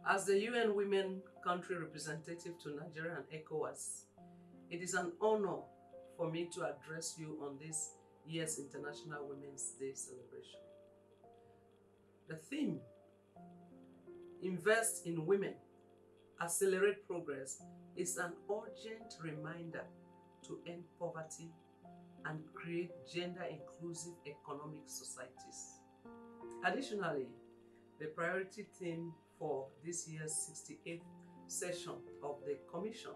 As the UN Women Country Representative to Nigeria and ECOWAS, it is an honor for me to address you on this year's International Women's Day celebration. The theme, Invest in Women, Accelerate Progress, is an urgent reminder to end poverty and create gender-inclusive economic societies. Additionally, the priority theme for this year's 68th session of the Commission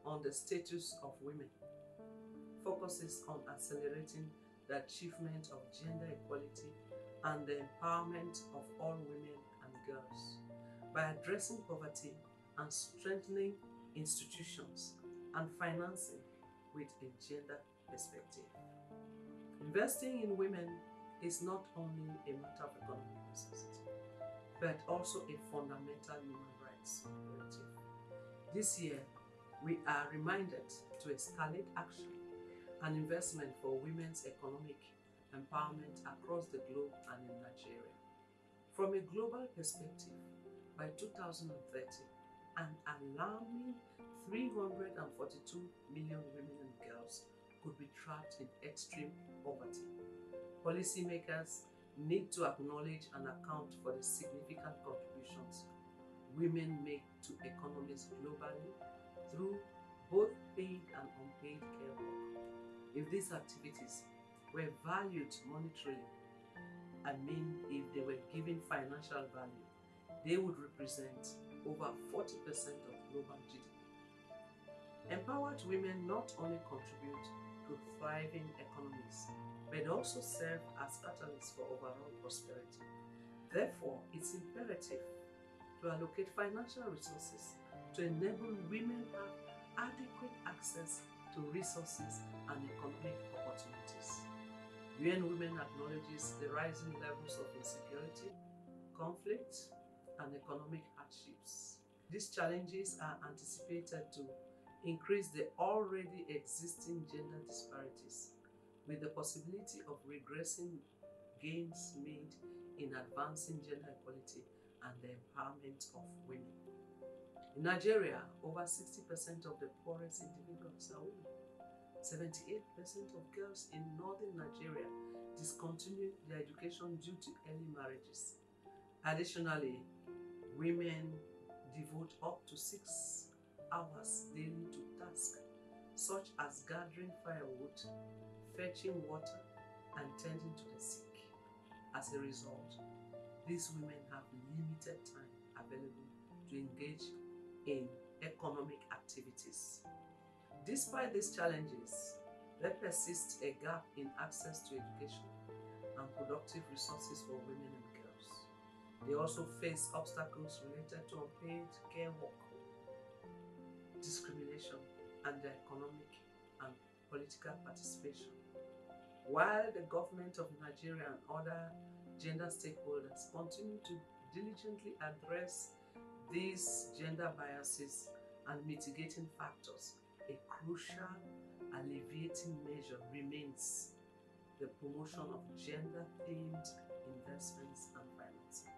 on the Status of Women focuses on accelerating the achievement of gender equality and the empowerment of all women and girls by addressing poverty and strengthening institutions and financing with a gender perspective. Investing in women is not only a matter of economic necessity, but also a fundamental human rights imperative. This year, we are reminded to escalate action and investment for women's economic empowerment across the globe and in Nigeria. From a global perspective, by 2030, an alarming 342 million women and girls could be trapped in extreme poverty. Policymakers need to acknowledge and account for the significant contributions women make to economies globally through both paid and unpaid care work. If these activities were valued monetarily, if they were given financial value, they would represent over 40% of global GDP. Empowered women not only contribute to thriving economies, but also serve as catalysts for overall prosperity. Therefore, it's imperative to allocate financial resources to enable women to have adequate access to resources and economic opportunities. UN Women acknowledges the rising levels of insecurity, conflict, and economic hardships. These challenges are anticipated to increase the already existing gender disparities, with the possibility of regressing gains made in advancing gender equality and the empowerment of women. In Nigeria, over 60% of the poorest individuals are women. 78% of girls in northern Nigeria discontinue their education due to early marriages. Additionally, women devote up to 6 hours daily to tasks such as gathering firewood, fetching water, and tending to the sick. As a result, these women have limited time available to engage in economic activities. Despite these challenges, there persists a gap in access to education and productive resources for women and girls. They also face obstacles related to unpaid care work, discrimination, and their economic and political participation. While the government of Nigeria and other gender stakeholders continue to diligently address these gender biases and mitigating factors, a crucial alleviating measure remains the promotion of gender-themed investments and financing.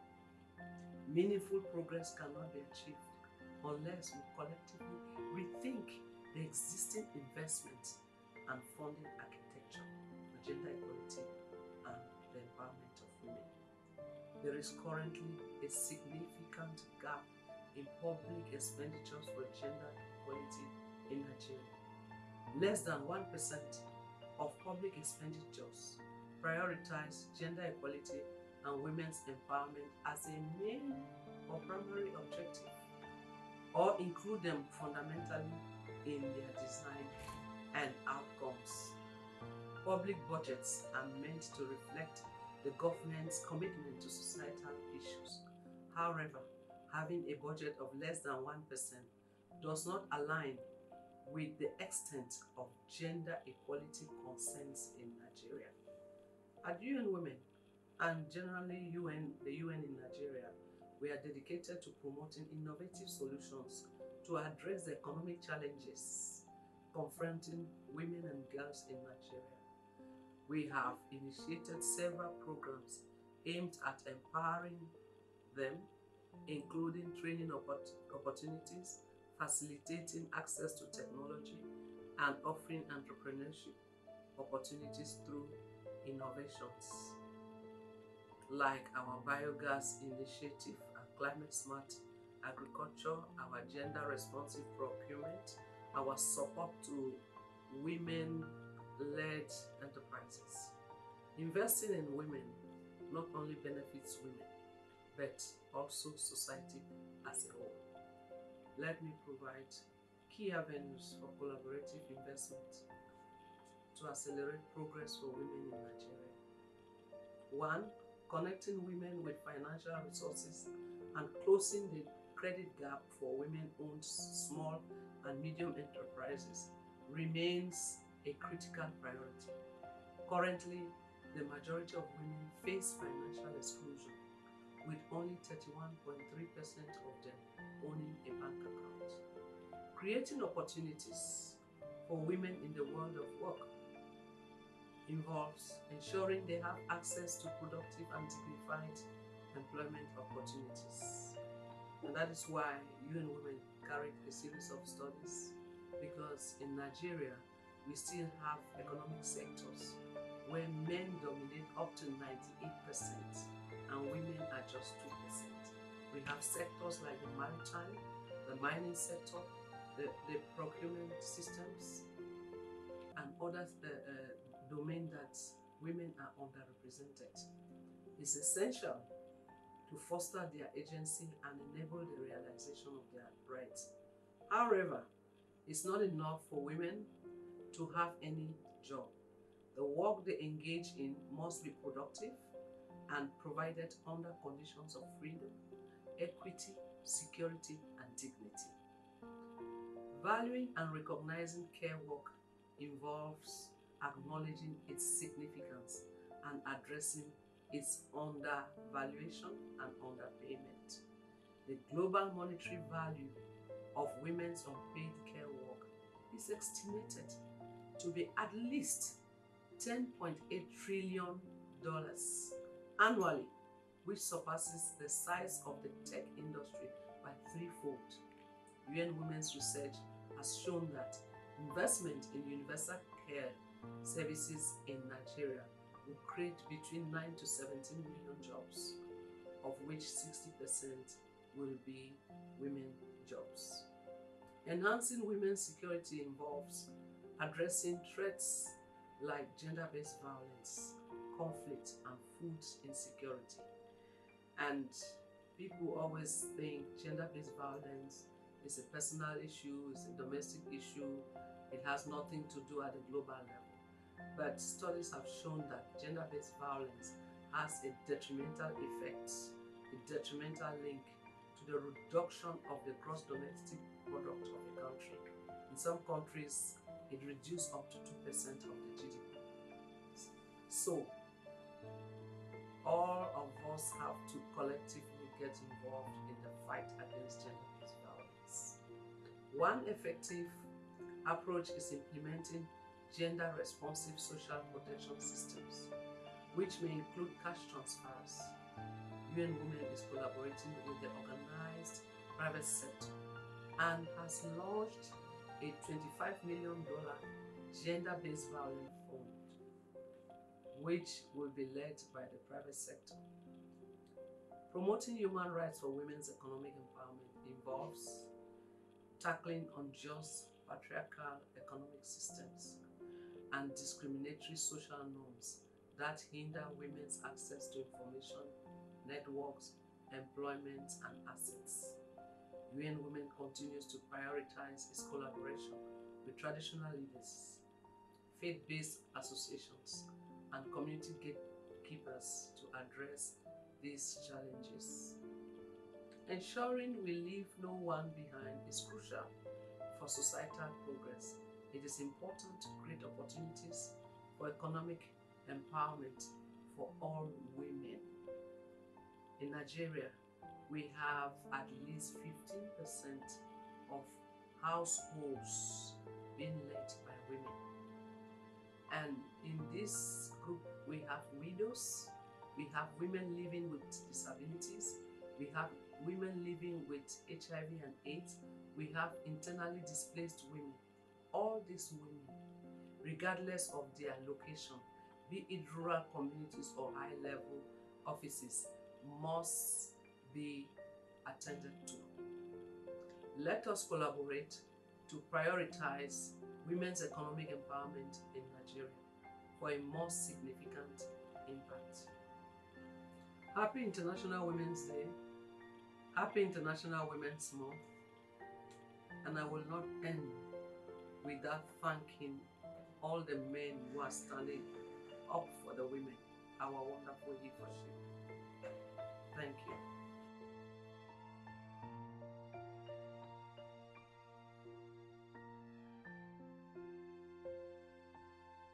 Meaningful progress cannot be achieved unless we collectively rethink the existing investment and funding architecture for gender equality and the empowerment of women. There is currently a significant gap in public expenditures for gender equality in Nigeria. Less than 1% of public expenditures prioritize gender equality and women's empowerment as a main or primary objective, or include them fundamentally in their design and outcomes. Public budgets are meant to reflect the government's commitment to societal issues. However, having a budget of less than 1% does not align with the extent of gender equality concerns in Nigeria. At UN Women, and generally the UN in Nigeria, we are dedicated to promoting innovative solutions to address the economic challenges confronting women and girls in Nigeria. We have initiated several programs aimed at empowering them including training opportunities, facilitating access to technology, and offering entrepreneurship opportunities through innovations like our biogas initiative and climate smart agriculture, our gender responsive procurement, our support to women-led enterprises. Investing in women not only benefits women, but also society as a whole. Let me provide key avenues for collaborative investment to accelerate progress for women in Nigeria. 1. Connecting women with financial resources and closing the credit gap for women-owned small and medium enterprises remains a critical priority. Currently, the majority of women face financial exclusion, with only 31.3% of them owning a bank account. Creating opportunities for women in the world of work involves ensuring they have access to productive and dignified employment opportunities. And that is why UN Women carried a series of studies, because in Nigeria, we still have economic sectors where men dominate up to 98% and women are just 2%. We have sectors like the maritime, the mining sector, the procurement systems, and other domains that women are underrepresented. It's essential to foster their agency and enable the realization of their rights. However, it's not enough for women to have any job. The work they engage in must be productive and provided under conditions of freedom, equity, security, and dignity. Valuing and recognizing care work involves acknowledging its significance and addressing its undervaluation and underpayment. The global monetary value of women's unpaid care work is estimated to be at least $10.8 trillion annually, which surpasses the size of the tech industry by threefold. UN Women's research has shown that investment in universal care services in Nigeria will create between 9 to 17 million jobs, of which 60% will be women jobs. Enhancing women's security involves addressing threats like gender-based violence, conflict, and food insecurity. And people always think gender-based violence is a personal issue, it's a domestic issue, it has nothing to do at the global level. But studies have shown that gender-based violence has a detrimental effect, a detrimental link to the reduction of the gross domestic product of a country. In some countries, it reduced up to 2% of the GDP. So, all of us have to collectively get involved in the fight against gender-based violence. One effective approach is implementing gender-responsive social protection systems, which may include cash transfers. UN Women is collaborating with the organized private sector and has launched a $25 million gender-based violence fund, which will be led by the private sector. Promoting human rights for women's economic empowerment involves tackling unjust patriarchal economic systems and discriminatory social norms that hinder women's access to information, networks, employment, and assets. UN Women continues to prioritize its collaboration with traditional leaders, faith-based associations, and community gatekeepers to address these challenges. Ensuring we leave no one behind is crucial for societal progress. It is important to create opportunities for economic empowerment for all women. In Nigeria, we have at least 15% of households being led by women. And in this group, we have widows, we have women living with disabilities, we have women living with HIV and AIDS, we have internally displaced women. All these women, regardless of their location, be it rural communities or high-level offices, must be attended to. Let us collaborate to prioritize women's economic empowerment in Nigeria for a more significant impact. Happy International Women's Day. Happy International Women's Month. And I will not end without thanking all the men who are standing up for the women, our wonderful leadership. Thank you.